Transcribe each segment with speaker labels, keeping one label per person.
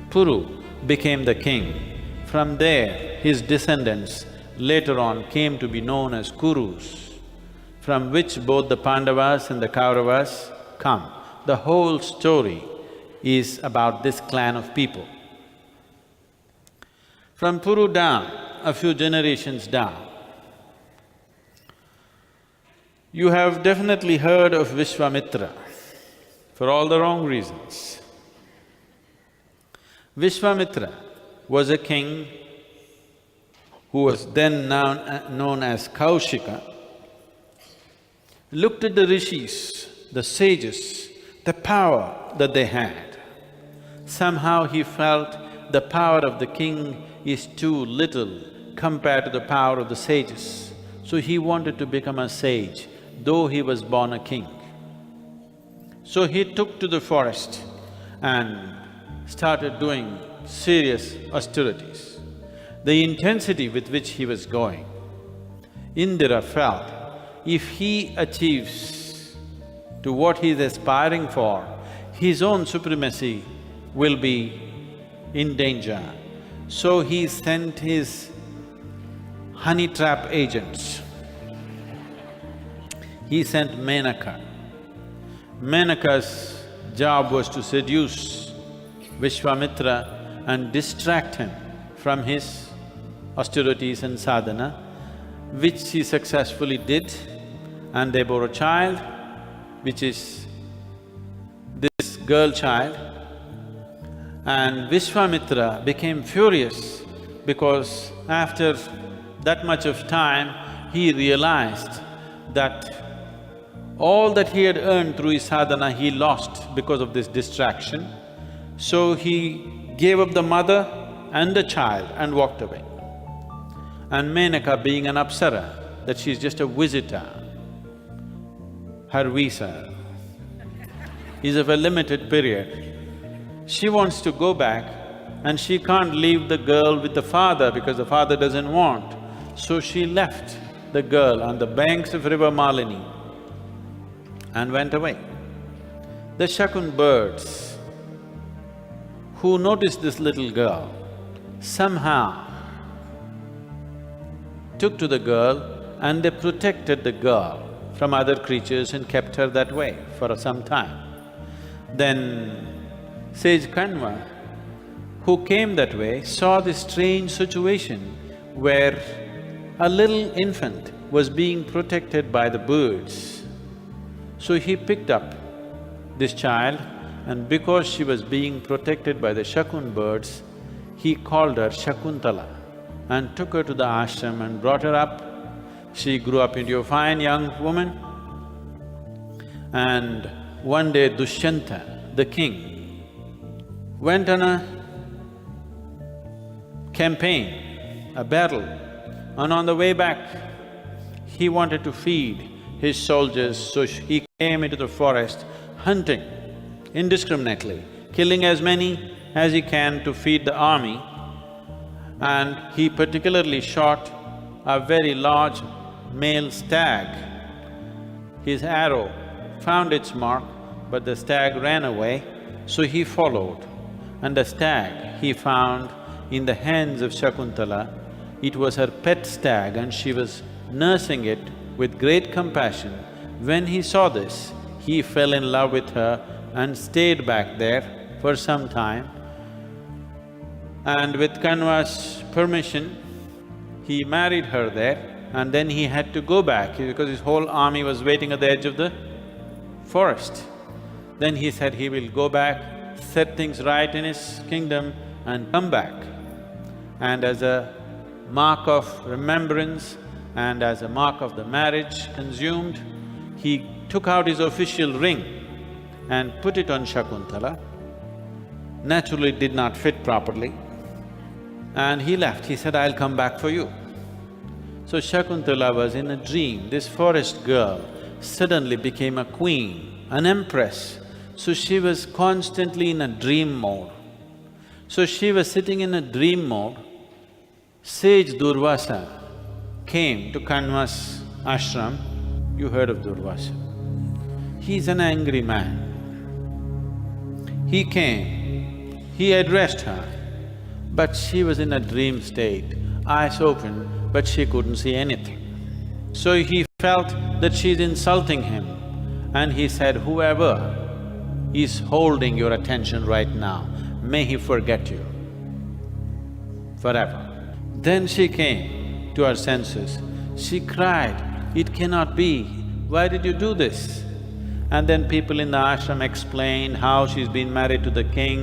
Speaker 1: Puru became the king. From there, his descendants later on came to be known as Kurus, from which both the Pandavas and the Kauravas come. The whole story is about this clan of people. From Puru down, a few generations down, you have definitely heard of Vishwamitra, for all the wrong reasons. Vishwamitra was a king who was then known as Kaushika, looked at the rishis, the sages, the power that they had. Somehow he felt the power of the king is too little compared to the power of the sages. So he wanted to become a sage, though he was born a king. So he took to the forest and started doing serious austerities. The intensity with which he was going, Indra felt if he achieves to what he is aspiring for, his own supremacy will be in danger. So he sent his honey trap agents. He sent Menaka. Menaka's job was to seduce Vishwamitra and distract him from his austerities and sadhana, which he successfully did, and they bore a child, which is this girl child. And Vishwamitra became furious because after that much of time, he realized that all that he had earned through his sadhana, he lost because of this distraction. So he gave up the mother and the child and walked away. And Menaka, being an apsara, that she's just a visitor, her visa is of a limited period. She wants to go back and she can't leave the girl with the father because the father doesn't want. So she left the girl on the banks of river Malini and went away. The Shakun birds who noticed this little girl somehow took to the girl and they protected the girl from other creatures and kept her that way for some time. Then Sage Kanva, who came that way, saw this strange situation where a little infant was being protected by the birds. So he picked up this child, and because she was being protected by the Shakun birds, he called her Shakuntala and took her to the ashram and brought her up. She grew up into a fine young woman. And one day Dushyanta, the king, went on a campaign, a battle, and on the way back, he wanted to feed his soldiers, so he came into the forest hunting indiscriminately, killing as many as he can to feed the army. And he particularly shot a very large male stag. His arrow found its mark, but the stag ran away, so he followed. And the stag he found in the hands of Shakuntala. It was her pet stag and she was nursing it with great compassion. When he saw this, he fell in love with her and stayed back there for some time. And with Kanva's permission, he married her there, and then he had to go back because his whole army was waiting at the edge of the forest. Then he said he will go back, set things right in his kingdom and come back. And as a mark of remembrance and as a mark of the marriage consumed, he took out his official ring and put it on Shakuntala. Naturally, it did not fit properly. And he left. He said, I'll come back for you. So Shakuntala was in a dream. This forest girl suddenly became a queen, an empress. So she was constantly in a dream mode. So she was sitting in a dream mode. Sage Durvasa came to Kanva's ashram. You heard of Durvasa. He's an angry man. He came, He addressed her, but she was in a dream state, eyes open, but she couldn't see anything. So he felt that she's insulting him, and he said, "Whoever is holding your attention right now, may he forget you forever." Then she came to her senses. She cried, "It cannot be, why did you do this?" And then people in the ashram explained how she's been married to the king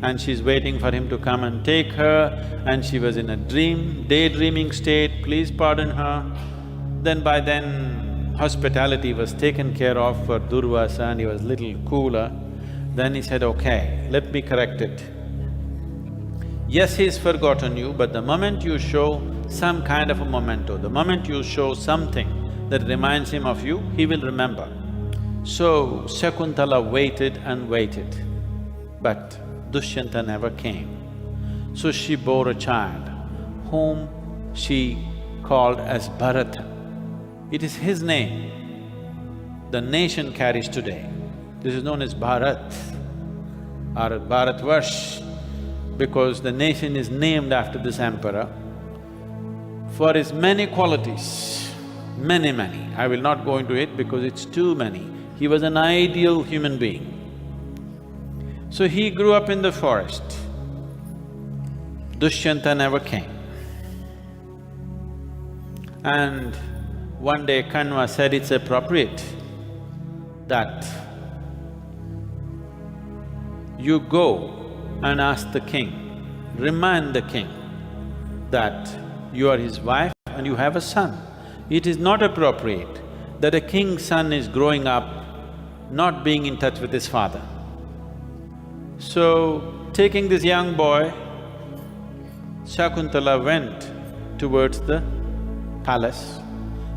Speaker 1: and she's waiting for him to come and take her, and she was in a daydreaming state, please pardon her. Then by then, hospitality was taken care of for Durvasa and he was little cooler. Then he said, "Okay, let me correct it. Yes, he's forgotten you, but the moment you show some kind of a memento, the moment you show something that reminds him of you, he will remember." So Shakuntala waited and waited, but Dushyanta never came. So she bore a child, whom she called as Bharata. It is his name the nation carries today. This is known as Bharat or Bharatvarsh, because the nation is named after this emperor for his many qualities, many. I will not go into it because it's too many. He was an ideal human being. So he grew up in the forest. Dushyanta never came. And one day Kanva said it's appropriate that you go and ask the king, remind the king that you are his wife and you have a son. It is not appropriate that a king's son is growing up not being in touch with his father. So, taking this young boy, Shakuntala went towards the palace.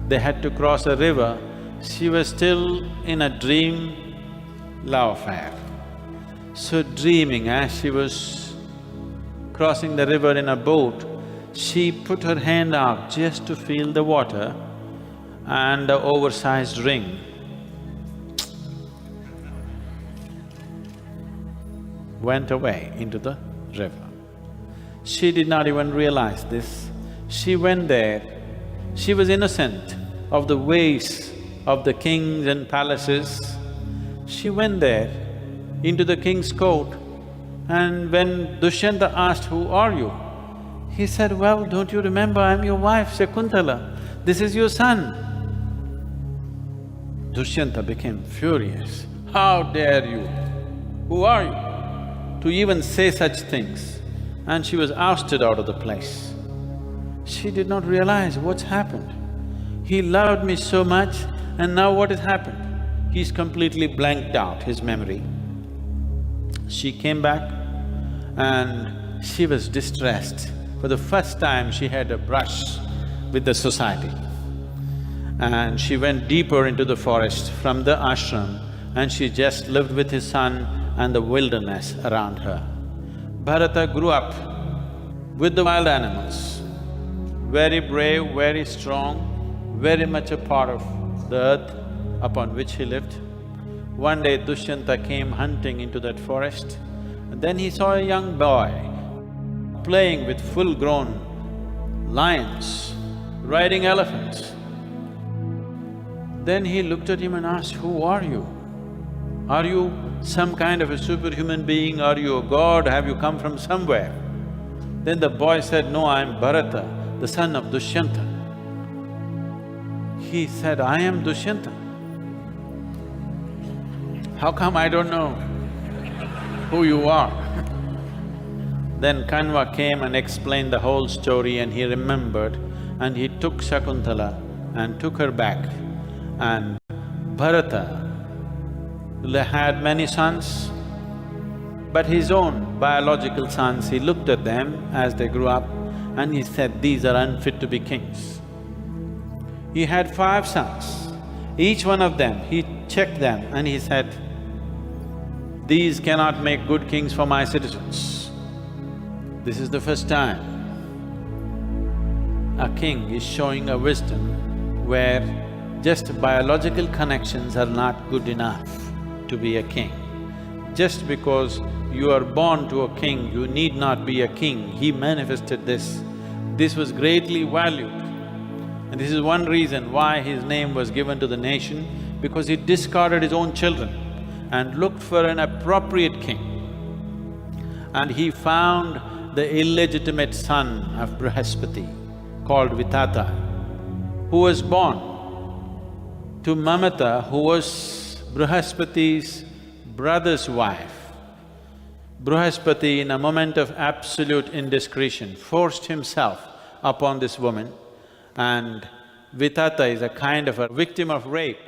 Speaker 1: They had to cross a river. She was still in a dream love affair. So dreaming, as she was crossing the river in a boat, she put her hand out just to feel the water, and the oversized ring went away into the river. She did not even realize this. She went there, she was innocent of the ways of the kings and palaces. She went there into the king's court, and when Dushyanta asked, "Who are you?" he said, "Well, don't you remember, I'm your wife, Shakuntala. This is your son." Dushyanta became furious. "How dare you? Who are you to even say such things?" And she was ousted out of the place. She did not realize what's happened. He loved me so much, and now what has happened? He's completely blanked out his memory. She came back and she was distressed. For the first time, she had a brush with the society. And she went deeper into the forest from the ashram, and she just lived with his son and the wilderness around her. Bharata grew up with the wild animals, very brave, very strong, very much a part of the earth upon which he lived. One day Dushyanta came hunting into that forest, and then he saw a young boy playing with full-grown lions, riding elephants. Then he looked at him and asked, "Who are you? Are you some kind of a superhuman being? Are you a god? Have you come from somewhere?" Then the boy said, "No, I'm Bharata, the son of Dushyanta." He said, "I am Dushyanta. How come I don't know who you are?" Then Kanva came and explained the whole story, and he remembered, and he took Shakuntala and took her back. And Bharata had many sons, but his own biological sons, he looked at them as they grew up and he said, "These are unfit to be kings." He had 5 sons. Each one of them, he checked them and he said, "These cannot make good kings for my citizens." This is the first time a king is showing a wisdom where just biological connections are not good enough to be a king. Just because you are born to a king, you need not be a king. He manifested this. This was greatly valued. And this is one reason why his name was given to the nation, because he discarded his own children and looked for an appropriate king. And he found the illegitimate son of Brihaspati, called Vitata, who was born to Mamata, who was Brihaspati's brother's wife. Brihaspati, in a moment of absolute indiscretion, forced himself upon this woman, and Vitata is a kind of a victim of rape.